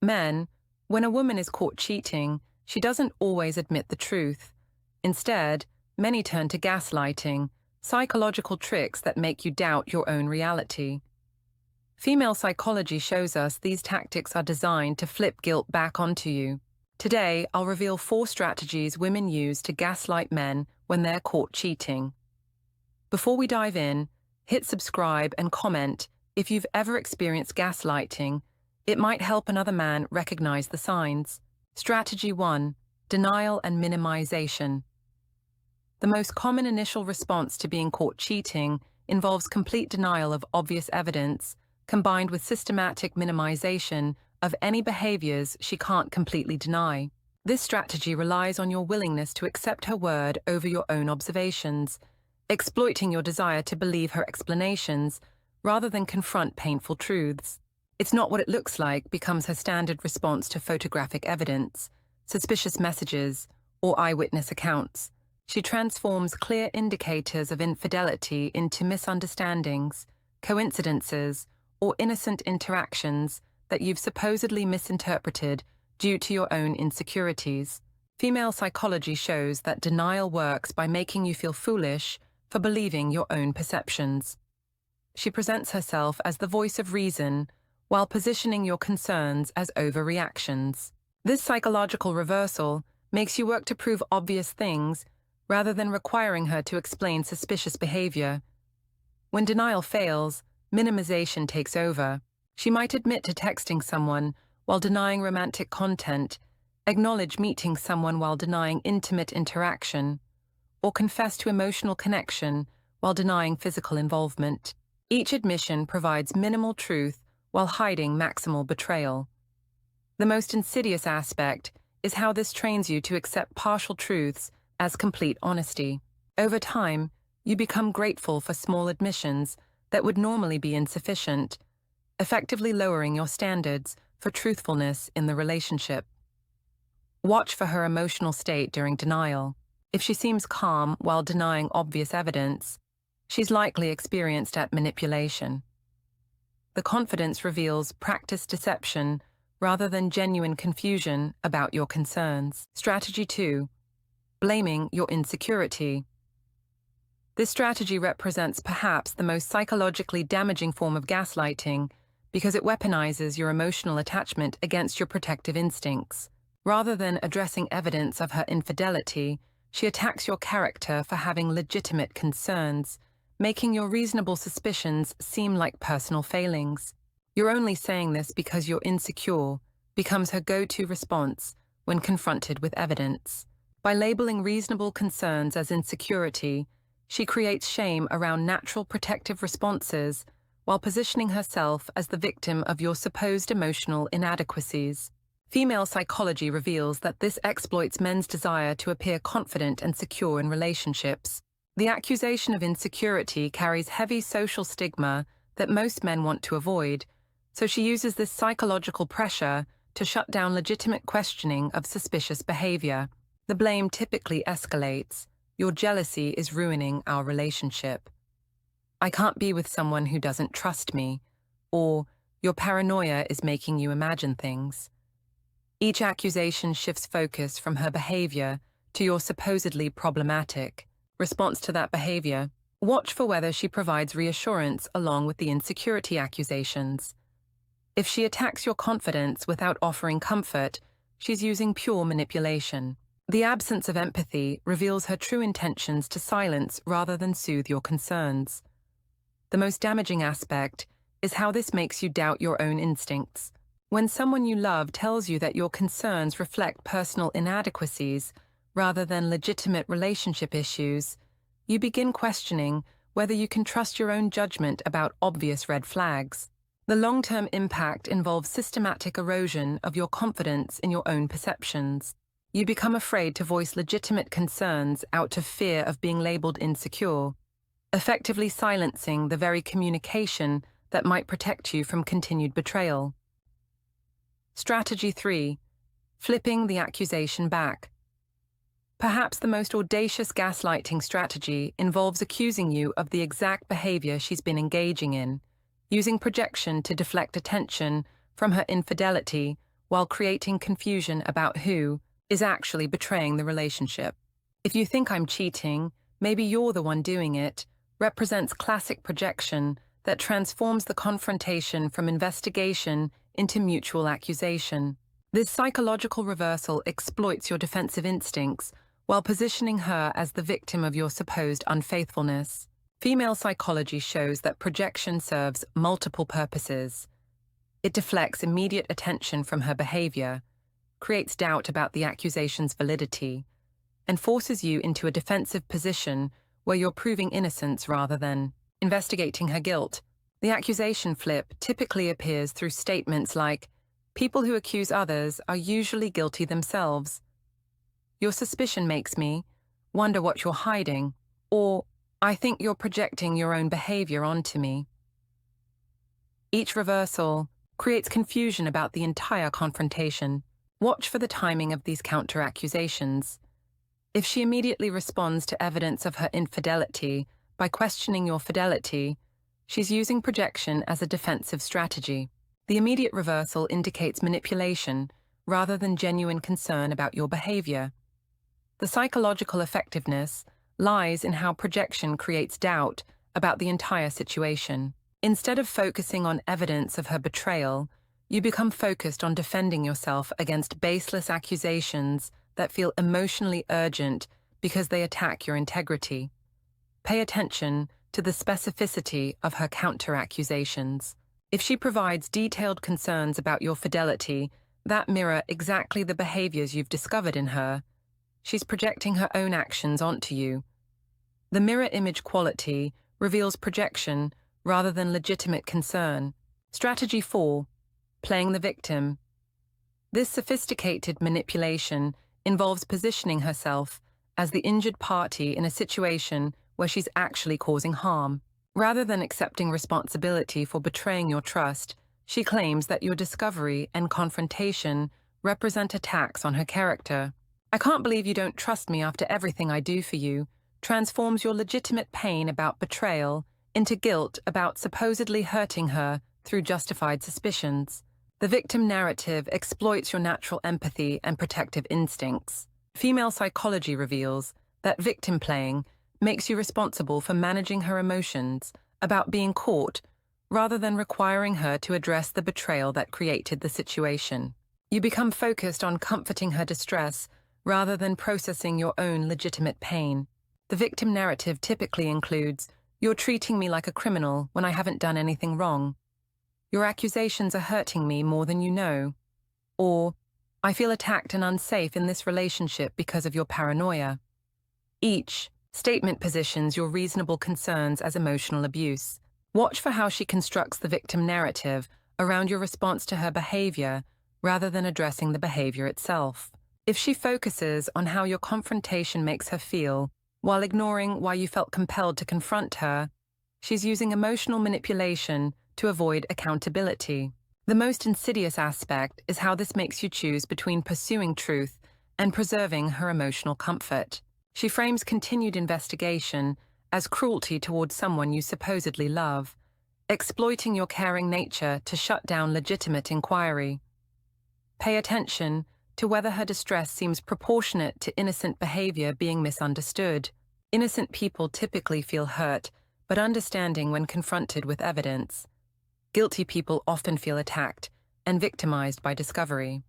Men, when a woman is caught cheating, she doesn't always admit the truth. Instead, many turn to gaslighting, psychological tricks that make you doubt your own reality. Female psychology shows us these tactics are designed to flip guilt back onto you. Today, I'll reveal 4 strategies women use to gaslight men when they're caught cheating. Before we dive in, hit subscribe and comment if you've ever experienced gaslighting. It might help another man recognize the signs. Strategy 1: Denial and minimization. The most common initial response to being caught cheating involves complete denial of obvious evidence, combined with systematic minimization of any behaviors she can't completely deny. This strategy relies on your willingness to accept her word over your own observations, exploiting your desire to believe her explanations rather than confront painful truths. "It's not what it looks like" becomes her standard response to photographic evidence, suspicious messages, or eyewitness accounts. She transforms clear indicators of infidelity into misunderstandings, coincidences, or innocent interactions that you've supposedly misinterpreted due to your own insecurities. Female psychology shows that denial works by making you feel foolish for believing your own perceptions. She presents herself as the voice of reason, while positioning your concerns as overreactions. This psychological reversal makes you work to prove obvious things rather than requiring her to explain suspicious behavior. When denial fails, minimization takes over. She might admit to texting someone while denying romantic content, acknowledge meeting someone while denying intimate interaction, or confess to emotional connection while denying physical involvement. Each admission provides minimal truth while hiding maximal betrayal. The most insidious aspect is how this trains you to accept partial truths as complete honesty. Over time, you become grateful for small admissions that would normally be insufficient, effectively lowering your standards for truthfulness in the relationship. Watch for her emotional state during denial. If she seems calm while denying obvious evidence, she's likely experienced at manipulation. The confidence reveals practiced deception rather than genuine confusion about your concerns. Strategy 2: Blaming your insecurity. This strategy represents perhaps the most psychologically damaging form of gaslighting because it weaponizes your emotional attachment against your protective instincts. Rather than addressing evidence of her infidelity, she attacks your character for having legitimate concerns, making your reasonable suspicions seem like personal failings. "You're only saying this because you're insecure" becomes her go-to response when confronted with evidence. By labeling reasonable concerns as insecurity, she creates shame around natural protective responses while positioning herself as the victim of your supposed emotional inadequacies. Female psychology reveals that this exploits men's desire to appear confident and secure in relationships. The accusation of insecurity carries heavy social stigma that most men want to avoid, so she uses this psychological pressure to shut down legitimate questioning of suspicious behavior. The blame typically escalates. "Your jealousy is ruining our relationship." "I can't be with someone who doesn't trust me," or "Your paranoia is making you imagine things." Each accusation shifts focus from her behavior to your supposedly problematic response to that behavior. Watch for whether she provides reassurance along with the insecurity accusations. If she attacks your confidence without offering comfort, she's using pure manipulation. The absence of empathy reveals her true intentions to silence rather than soothe your concerns. The most damaging aspect is how this makes you doubt your own instincts. When someone you love tells you that your concerns reflect personal inadequacies rather than legitimate relationship issues, you begin questioning whether you can trust your own judgment about obvious red flags. The long-term impact involves systematic erosion of your confidence in your own perceptions. You become afraid to voice legitimate concerns out of fear of being labeled insecure, effectively silencing the very communication that might protect you from continued betrayal. Strategy 3: Flipping the accusation back. Perhaps the most audacious gaslighting strategy involves accusing you of the exact behavior she's been engaging in, using projection to deflect attention from her infidelity while creating confusion about who is actually betraying the relationship. If you think I'm cheating, maybe you're the one doing it, represents classic projection that transforms the confrontation from investigation into mutual accusation. This psychological reversal exploits your defensive instincts while positioning her as the victim of your supposed unfaithfulness. Female psychology shows that projection serves multiple purposes. It deflects immediate attention from her behavior, creates doubt about the accusation's validity, and forces you into a defensive position where you're proving innocence rather than investigating her guilt. The accusation flip typically appears through statements like, "People who accuse others are usually guilty themselves," "Your suspicion makes me wonder what you're hiding," or "I think you're projecting your own behavior onto me." Each reversal creates confusion about the entire confrontation. Watch for the timing of these counter-accusations. If she immediately responds to evidence of her infidelity by questioning your fidelity, she's using projection as a defensive strategy. The immediate reversal indicates manipulation rather than genuine concern about your behavior. The psychological effectiveness lies in how projection creates doubt about the entire situation. Instead of focusing on evidence of her betrayal, you become focused on defending yourself against baseless accusations that feel emotionally urgent because they attack your integrity. Pay attention to the specificity of her counter-accusations. If she provides detailed concerns about your fidelity that mirror exactly the behaviors you've discovered in her, she's projecting her own actions onto you. The mirror image quality reveals projection rather than legitimate concern. Strategy 4. Playing the victim. This sophisticated manipulation involves positioning herself as the injured party in a situation where she's actually causing harm. Rather than accepting responsibility for betraying your trust, she claims that your discovery and confrontation represent attacks on her character. "I can't believe you don't trust me after everything I do for you," transforms your legitimate pain about betrayal into guilt about supposedly hurting her through justified suspicions. The victim narrative exploits your natural empathy and protective instincts. Female psychology reveals that victim playing makes you responsible for managing her emotions about being caught rather than requiring her to address the betrayal that created the situation. You become focused on comforting her distress rather than processing your own legitimate pain. The victim narrative typically includes, "You're treating me like a criminal when I haven't done anything wrong," "Your accusations are hurting me more than you know," or "I feel attacked and unsafe in this relationship because of your paranoia." Each statement positions your reasonable concerns as emotional abuse. Watch for how she constructs the victim narrative around your response to her behavior rather than addressing the behavior itself. If she focuses on how your confrontation makes her feel, while ignoring why you felt compelled to confront her, she's using emotional manipulation to avoid accountability. The most insidious aspect is how this makes you choose between pursuing truth and preserving her emotional comfort. She frames continued investigation as cruelty towards someone you supposedly love, exploiting your caring nature to shut down legitimate inquiry. Pay attention to whether her distress seems proportionate to innocent behavior being misunderstood. Innocent people typically feel hurt, but understanding when confronted with evidence. Guilty people often feel attacked and victimized by discovery.